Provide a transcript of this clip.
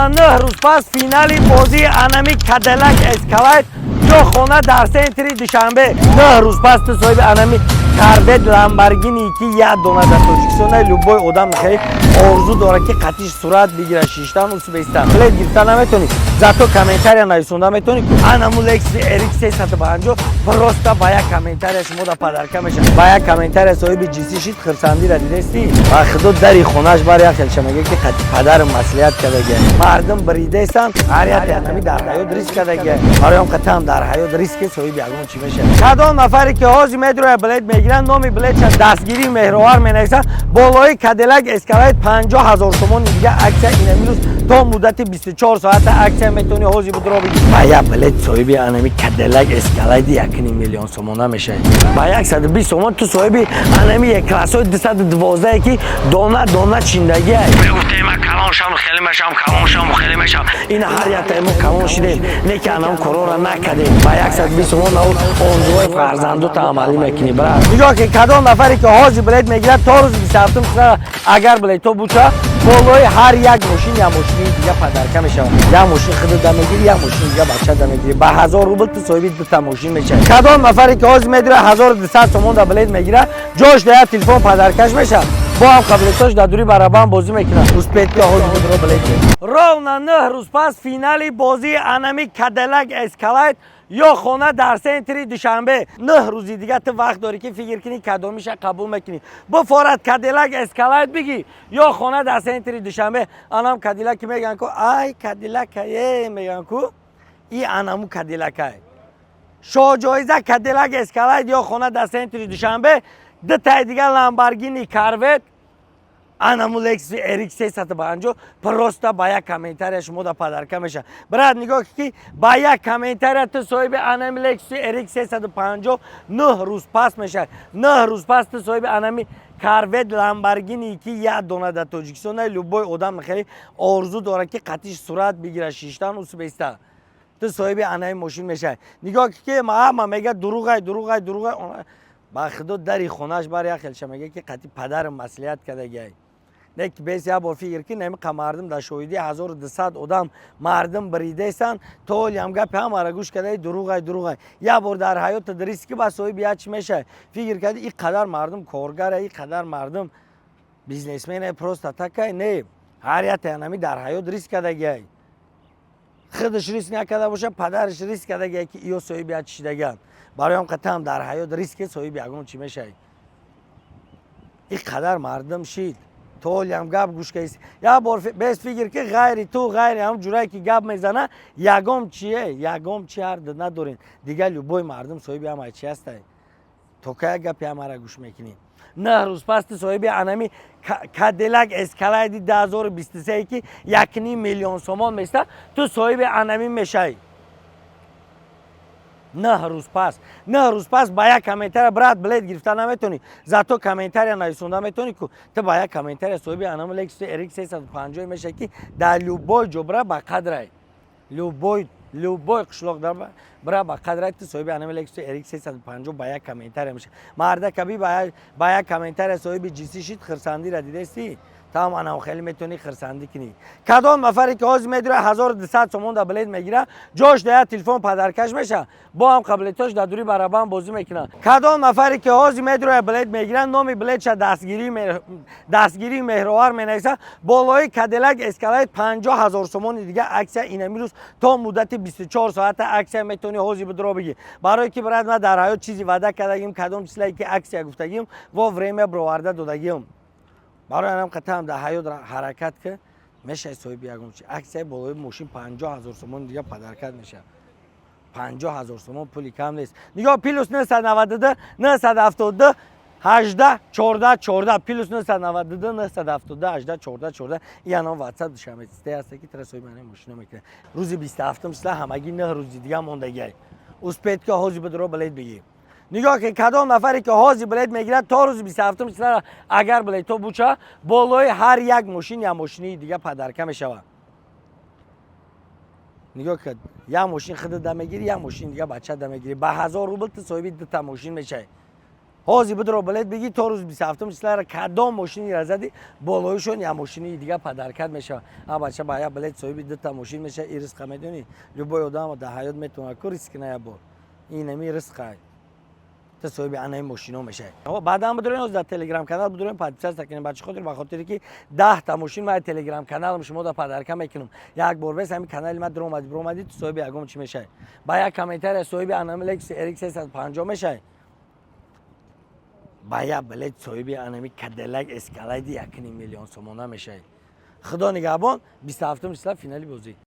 ровно 9 روز پس فینال بازی انمی کادیلاک اسکالایت جو خونه در سنتری دوشنبه 9 روز پس تو صاحب انمی کاربت لامبورگینی که یه دونه در تاجیکستان لوبای آدم خیلی آرزو داره که قطعش صورت بگیره شیشتن و سوبستان بلد گرفتن نمیتونی زاتو کامنتاری نایسونده میتونی انمو لکس اریک 350 پروستا با یک کامنتاری شما دا پدرکه میشه با یک کامنتاری صاحب جنسی شید خرسندی را دیدستی و خود دری خونش برای خیلی شمگه که قطعی پدر مسئولیت کرده مردم بریده سن عریت انمی در حیات ریسک کرده برای هم قطعا در حیات ریسک صاحب یگون چی میشه کدام نفری که حاضی میدروه بلد میگیرن نامی بلد شد دستگیری مهروار مینویسن بالای کادیلاک اسکالایت 50,000 تومان دیگه عکس اینمی روز تا مدت 24 ساعت عکس میتونی حاضی بدرو بگی با یک بلد صاحب انمی کادیلاک اسکالایت 1.5 میلیون تومان میشه با 120 تومان تو صاحب انمی یک کلاسای 212 که دانه چیندگی گفتم کلانشم خیلی میشم کلانشم خیلی میشم این هر یک تایمو کلان شدیم نه که انم کرونا نکردیم با 120 تومان اونجوی فرزندو تعاملی میکنی برات نگاه که کدام نفری که حاضی بلد میگیره تا روز 27 اگر بلد تو بوچه بالای هر یک ماشین یا ماشین دیگه پدرکه میشه یا ماشین خود دم میگیری یا ماشین دیگه بچه دم میگیری با 1000 روبل تو صاحب دو تا ماشین میشه کدام نفری که حاضی میدره 1200 تومان دا بلد میگیره جاش ده تلفن پدرکش میشه با هم قبلتاش در دوری برابر بازی میکنن روسپیت که حاضی بدرو بلد ровно 9 روز پس فینال بازی انمی کادیلاک اسکالایت یا خونه در سنتری دوشنبه 9 روزی دیگه تو وقت داری که فکر کنی کدومش قبول میکنی بفارد کادیلاک اسکالایت بگی یا خونه در سنتری دوشنبه انم کادیلاک میگن کو ای کادیلاک میگن کو این انمو کادیلاک شو جایزه کادیلاک اسکالایت یا خونه در سنتری دوشنبه دو تا دیگه لامبورگینی کاربت انمو لکس اریک 350 پروستا با یک کامنتاری شما دا پدرکه میشه برات نگاه که با یک کامنتاری تو صاحب انمی لکس اریک 350 9 روز پس میشه 9 روز پس تو صاحب انمی کاربت لامبورگینی که یه دونه در تاجیکستان لوبای آدم خیلی آرزو داره که قطعش صورت بگیره شیشتن و سوبستان تو صاحب انمی ماشین میشه نگاه که ما میگه دروغه با خدا دری خونش برای خیلی میگه که قطعی پدر مسئولیت کرده نه که بیس یا با فکر که نمی مردم در شویدی 1200 آدم مردم بریده سن طول هم گپ هم را گوش کرده دروغه یا بار در حیات دریس که با صاحب یا چی میشه فکر کرده این قدر مردم کارگر این قدر مردم بیزنسمن پروستاتاک نه هر یک انمی در حیات ریسک کرده خودش ریسک نکرده باشه پدرش ریسک کرده که ایو صاحب یا چی دیگه برای هم قطعا در حیات ریسک صاحب یگون چی میشه این قدر مردم شید طول هم گپ گوش کیست یا بار بیس فکر که غیری تو غیری هم جورایی که گپ میزنه یگم چیه یگم چی هر ندارین دیگه لوبای مردم صاحب هم چی هسته تو که گپی هم را گوش میکنین 9 روز پس صاحب انمی کادیلاک اسکالایت 2023 که 1.5 میلیون تومان میسته تو صاحب انمی میشه 9 روز پس با یک کامنتاری برات بلد گرفتن نمیتونی زاتو کامنتاری نایسونده میتونی که تو با یک کامنتاری صاحب انم لکس اریک 350 میشه که در لوبای جبرا با قدره لوبای قشلاق در برا با قدرت تو صاحب انم لکس اریک 350 با یک کامنتاری میشه مرد کبی با یک کامنتاری صاحب جنسی شید خرسندی را دیدستی تمام انم خیلی میتونی خرسندی کنی کدام نفری که حاضی میدره 1200 تومان دا بلد میگیره جاش ده تلفن پدرکش میشه با هم قبلتاش در دوری برابر بازی میکنن کدام نفری که حاضی میدره بلد میگیرن نامی بلد شد دستگیری مهروار مینویسن بالای کادیلاک اسکالایت 50,000 تومان دیگه عکس اینمی روز تا مدت 24 ساعت عکس میتونی حاضی بدرو بگی برای که برات ما در حیات چیزی وعده کردیم کدام چیزی که عکس گفتگیم و وریم برآورده دادگیم برای هم قطعا در حیات حرکت که میشه صاحب یگم چی عکس بالای ماشین 50,000 تومان دیگه پدرکت میشه 50,000 تومان پولی کم نیست نگاه پیلوس 992 972 18 14 پیلوس 992 972 18 14 این انا واتساپ شمسته هست که ترا صاحب من ماشین میکنه روز 27 مثلا همگی 9 روز دیگه موندگی اوسپیت که حاضی بدرو بلد بگی نگاه که کدام نفری که حاضی بلد میگیره تا روز 27 مثلا اگر بلد تو بوچه بالای هر یک ماشین یا ماشینی دیگه پدرکه میشه نگاه که یا ماشین خود دم میگیری یا ماشین دیگه بچه دم میگیری با 1000 روبل تو صاحب دو تا ماشین میشه حاضی بود رو بلد بگی تو روز 27 مثل کدام ماشینی را زدی بالایشون یا ماشینی دیگه پدرکت میشه. اما بچه باید بلد صاحب دو تا ماشین میشه این رزق میدونی لبای آدم در حیات میتونه که ریسک نه بر این نمی رزقه تا صاحب انای ماشینا میشه. بعد هم بدونین از تلگرام کانال بدونین پادکست تکنین بچه خاطر به خاطر که 10 تا ماشین ما تلگرام کانال شما در پدرکت میکنم یک بار بس همین کانال ما در اومدی تو صاحب یگم چی میشه با یک کامنتر صاحب انام لکس RX 350 میشه باید بلد صاحب انامی کدلک اسکالید 1.5 میلیون سومانه میشه. خدا نگهبان 27 مثل فینالی بازی